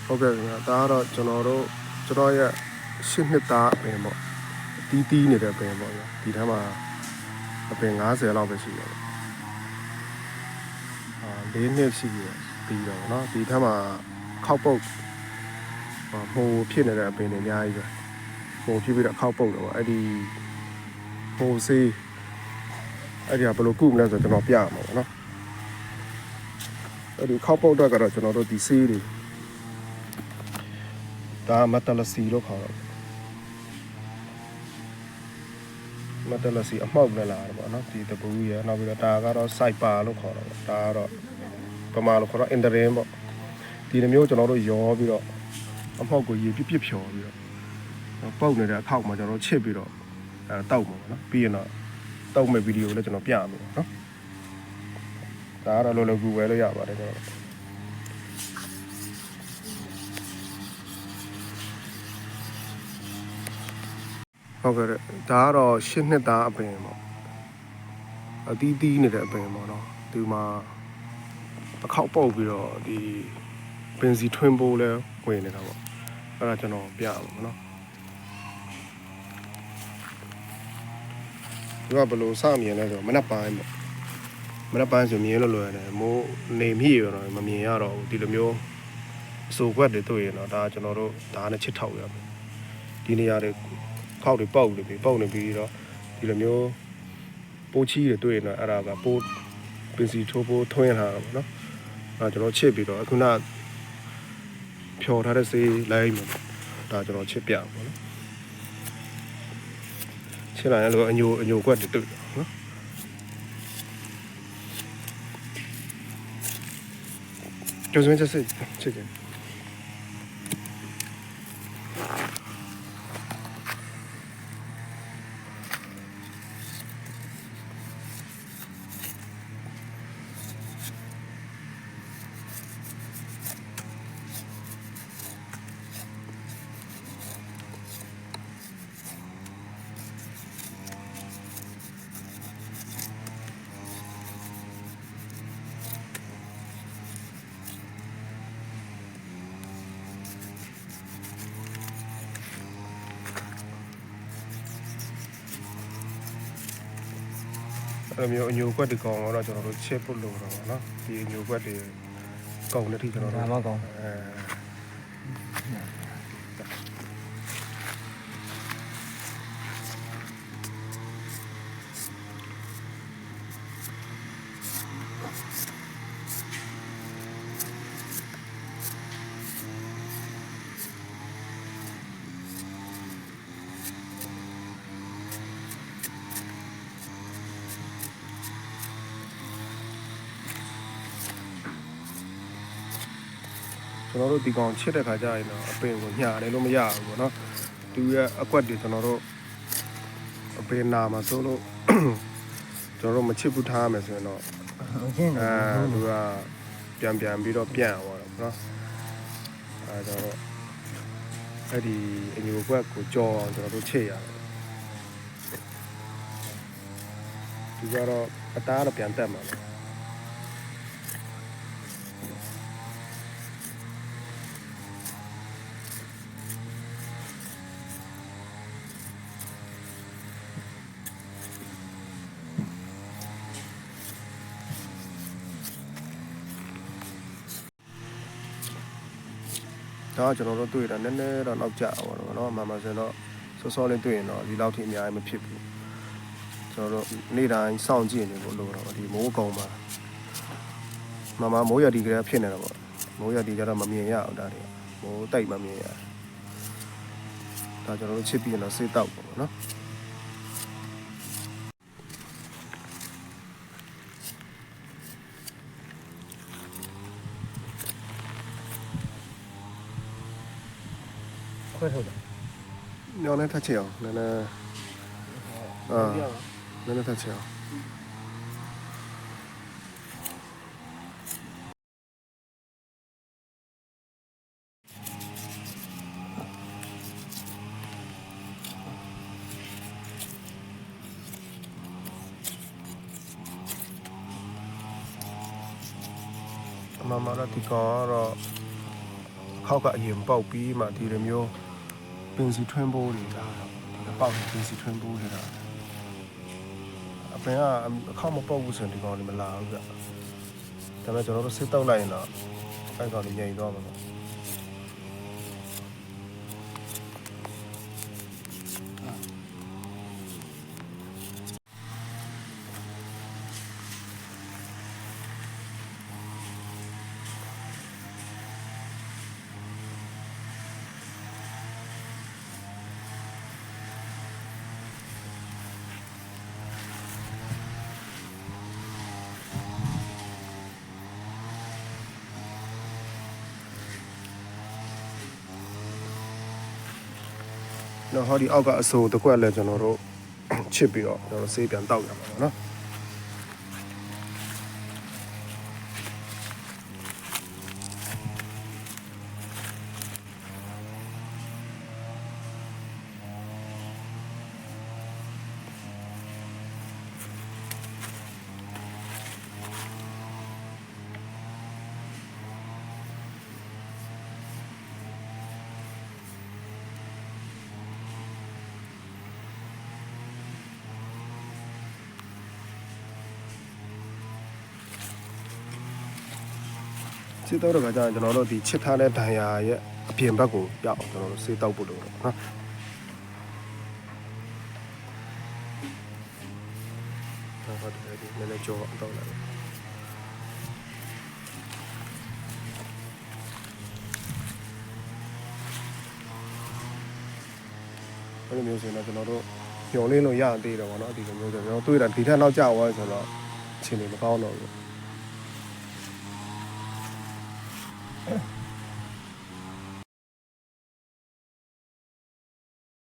ဟုတ်ကဲ့ခင်ဗျာဒါကတော့ကျွန်တော်ရဲ့ရှစ်နှစ်သားအပင်ပေါ့တီးနေတဲ့အပင်ပေါ့ဗျာဒီထဲမှာအပင်90လောက်ပဲရှိတယ်၄နှစ်ရှိပြီပြီးတော့เนาะဒီထဲမှာခောက်ပုတ်ဟိုဖြစ်နေတဲ့အပင်တွေအများကြီးပဲဟိုဖြစ်ပြီးတော့ခောက်ပုတ်တော့ပေါ့အဲ့ဒီဟိုဆေးအဲ့ဒီကဘယ်လိုကုမလဲဆိုကျွန်တော်ပြရမှာပေါ့เนาะအဲ့ဒီခောက်ပုတ်တော့ကတော့ကျွန်တော်တို့ဒီဆေးတွေဒါမတလစီလို့ခေါ်တော့မတလစီအမှောက်နဲ့လာတယ်ပေါ့နော်ဒီတပူးရနောက်ပြီးတော့ဒါကတော့စိုက်ပါလို့ခေါ်တော့ဒါကတော့ပမာလို့ခေါ်တော့အင်တရင်ပေါ့ဒီလိုမျိုးကျွန်တော်တို့ရောပြီးတော့အမှောက်ကိုရေပြစ်ဖြော်ပြီးတော့ပုတ်နေတဲ့အခောက်မှာကျွန်တော်တို့ချစ်ပြီးတော့တောက်မှာပေါ့နော်ပြီးရင်တော့တောက်မဲ့ဗီဒီယိုလည်းကျွန်တော်ပြမယ်ပေါ့နော်ဒါကတော့လောလောကူဝယ်လို့ရပါတယ်ကျွန်တော်ဟုတ်ကဲ့ဒါကတော့ရှစ်နှစ်သားအပင်ပေါ့အတီးနေတဲ့အပင်ပေါ့နော်ဒီမှာအခောက်ပုတ်ပြီးတော့ဒီပင်စီထွင်းပိုးလဲဝင်နေတာပေါ့အဲ့ဒါကျွန်တော်ပြပါမယ်နော်ဒီကဘယ်လိုစမြင်လဲဆိုတော့မနက်ပိုင်းပေါ့မနက်ပိုင်းဆိုမြင်လို့လွယ်တယ်မိုးနေမြည့်ရတော့မမြင်ရတော့ဘူးဒီလိုမျိုးအစိုးကွက်တွေတွေ့ရင်တော့ဒါကျွန်တော်တို့ဒါနဲ့ချစ်ထောက်ရမယ်ဒီနေရာတွေခောက်တွေပေါက်နေပြီတော့ဒီလိုမျိုးပိုးချီးတွေတွေ့ရင်တော့အဲ့ဒါကပိုးပင်စီထိုးပိုးထွင်းလာတာပေါ့နော်အဲ့ကျွန်တော်ချစ်ပြီးတော့အခုနဖြော်ထားတဲ့ဆေးလိုက်မယ်ဒါကျွန်တော်ချစ်ပြပါနော်ချစ်လာရင်တော့အညိုကွက်တွေတွေ့နော်ကျုံစင်းချက်စစ်ချစ်တယ်အဲ့မျိုးအညိုကွက်တွေကောင်တော့ကျွန်တော်တို့ချစ်ဖို့လိုတော့ဗောနော်ဒီအညိုကွက်တွေကောင်တဲ့ထိကျွန်တော်တို့ဒါမှကောင်ကျွန်တော်တို့ဒီကောင်ချစ်တဲ့ခါကျရင်တော့အပင်ကိုညာတယ်လို့မရဘူးပေါ့နော်သူရဲ့အကွက်တွေကျွန်တော်တို့အပင်နာမှာဆိုလို့ကျွန်တော်တို့မချစ်ဘူးထားမယ်ဆိုရင်တော့သူကပြန်ပြီးတော့ပြန်သွားတော့နော်အဲကျွန်တော်တို့အဲ့ဒီအညိုကွက်ကိုကြော်အောင်ကျွန်တော်တို့ချစ်ရတယ်သူကတော့အသားတော့ပြန်တက်မှာပဲဒါကျွန်တော်တို့တွေ့တာနည်းနည်းတော့နောက်ကျပါတော့เนาะမှန်ပါစင်တော့စောလေးတွေ့ရင်တော့ဒီလောက်ထိအများကြီးမဖြစ်ဘူးကျွန်တော်တို့နေ့တိုင်းစောင့်ကြည့်နေလို့လို့တော့ဒီမိုးကုံမှာမိုးရတီကလေးဖြစ်နေတာပေါ့မိုးရတီကြတော့မမြင်ရအောင်ဒါတွေမိုးတိတ်မမြင်ရဒါကျွန်တော်တို့ချစ်ပြီးရင်တော့စေးတောက်ပေါ့เนาะခွဲထုတ်တယ်ညောင်းနဲ့ထက်ချအောင်နည်းနည်းနည်းနည်းထက်ချအောင်အမှန်မှာတော့ဒီကောင်ကတော့ ခေါက်ကအရင်ပေါက်ပြီးမှဒီလိုမျိုးပင်စီထွင်းပိုးတွေလာတော့ဒီပေါက်ပင်စီထွင်းပိုးတွေလာအပင်ကအခေါက်မပေါက်ဘူးဆိုရင်ဒီကောင်တွေမလာဘူးဗျဒါပေမဲ့ကျွန်တော်တို့စစ်တောက်လိုက်ရင်တော့အဲ့ကောင်တွေငြိမ်သွားမှာပေါ့နော်ဟောဒီအောက်ကအဆိုတစ်ခွက်လဲကျွန်တော်တို့ချစ်ပြီးတော့ကျွန်တော်ဆေးပြန်တောက်ရမှာပေါ့နော်စစ်တောက်တော့ကကြာကျွန်တော်တို့ဒီချစ်ထားတဲ့ဒဏ်ရာရဲ့အပြင်ဘက်ကိုရောက်ကျွန်တော်တို့ဆေးတောက်ဖို့လို့တော့နော်ဟုတ်တယ်ဒီနည်းနည်းကြောတော့လာတယ်အဲ့လိုမျိုးဆိုရင်တော့ကျွန်တော်တို့ညှော်လင်းလို့ရသေးတယ်ပေါ့နော်ဒီလိုမျိုးဆိုကျွန်တော်တွေ့တာဒီထက်နောက်ကျသွားဆိုတော့အချိန်တွေမကောင်းတော့ဘူး